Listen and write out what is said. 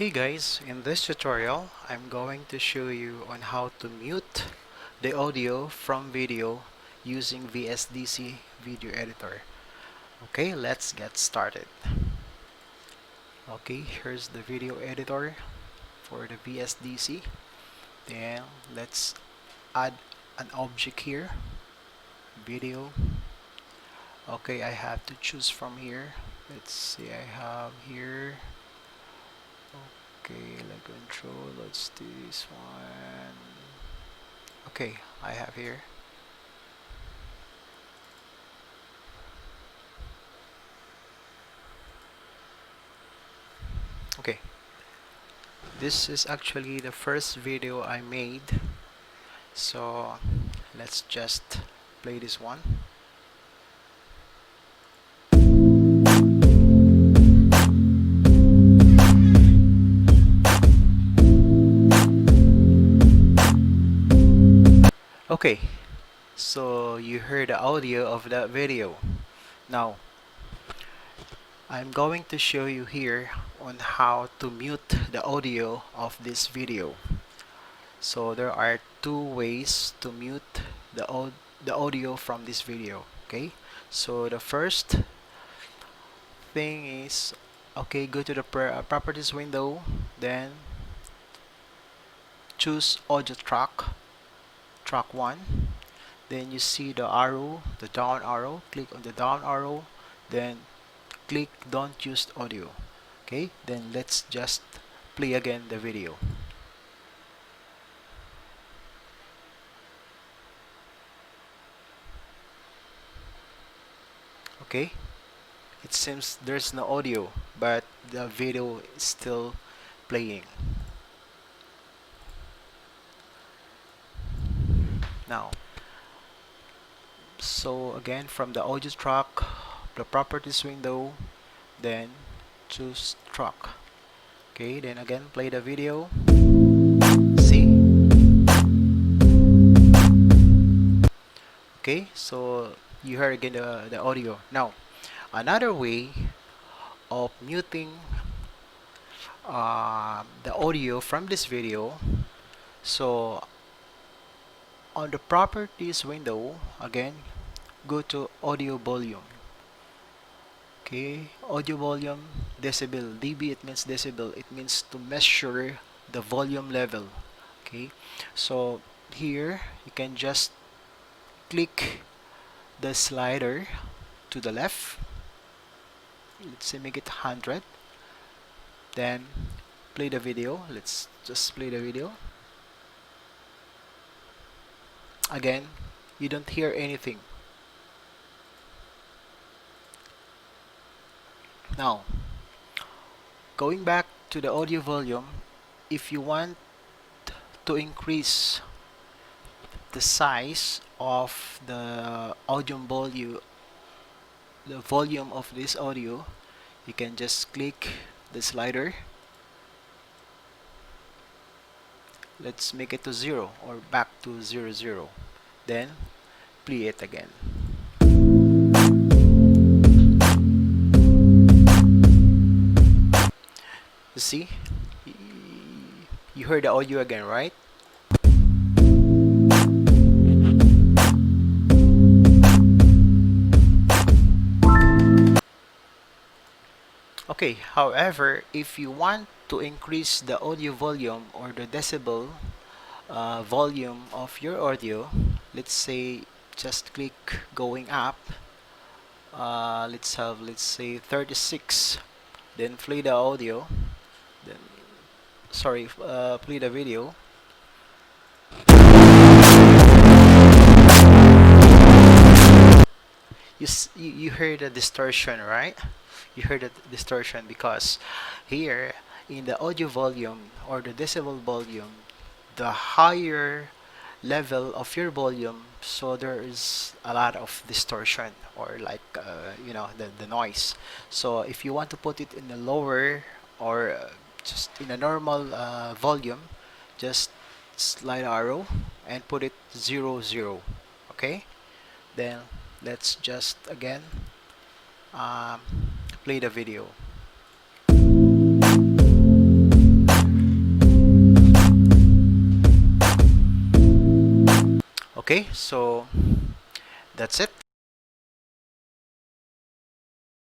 Hey guys, in this tutorial I'm going to show you on how to mute the audio from video using Vsdc video editor. Okay, let's get started. Okay, here's the video editor for the Vsdc. Then let's add an object here, video. Okay, I have to choose from here. Let's see, I have here. Okay, like control, let's do this one. Okay, I have here. Okay, this is actually the first video I made, so let's just play this one. Okay, so you heard the audio of that video. Now I'm going to show you here on how to mute the audio of this video. So there are two ways to mute the audio from this video. Okay, so the first thing is, okay, go to the properties window, then choose audio track 1. Then you see the arrow, the down arrow, click on the down arrow, then click don't use audio. Okay, then let's just play again the video. Okay, it seems there's no audio, but the video is still playing. Now, so again, from the audio track, the properties window, then choose track. Okay, then again play the video. See? Okay, so you heard again the audio. Now, another way of muting the audio from this video, so on the properties window, again go to audio volume. Okay, audio volume, decibel, dB, it means decibel, it means to measure the volume level. Okay, so here you can just click the slider to the left. Let's say make it 100, then play the video. Let's just play the video. Again, you don't hear anything. Now, going back to the audio volume, if you want to increase the size of the audio volume, the volume of this audio, you can just click the slider. Let's make it to 0 or back to 0, then play it again. You see, you heard the audio again, right? Okay, however, if you want to increase the audio volume or the decibel volume of your audio, let's say just click going up. Let's say 36, then play the audio, then play the video. You heard the distortion, right? You heard the distortion because here in the audio volume or the decibel volume, the higher level of your volume, so there is a lot of distortion or like the noise. So if you want to put it in a lower or just in a normal volume, just slide arrow and put it 0. Okay, then let's just again play the video. Okay, so that's it.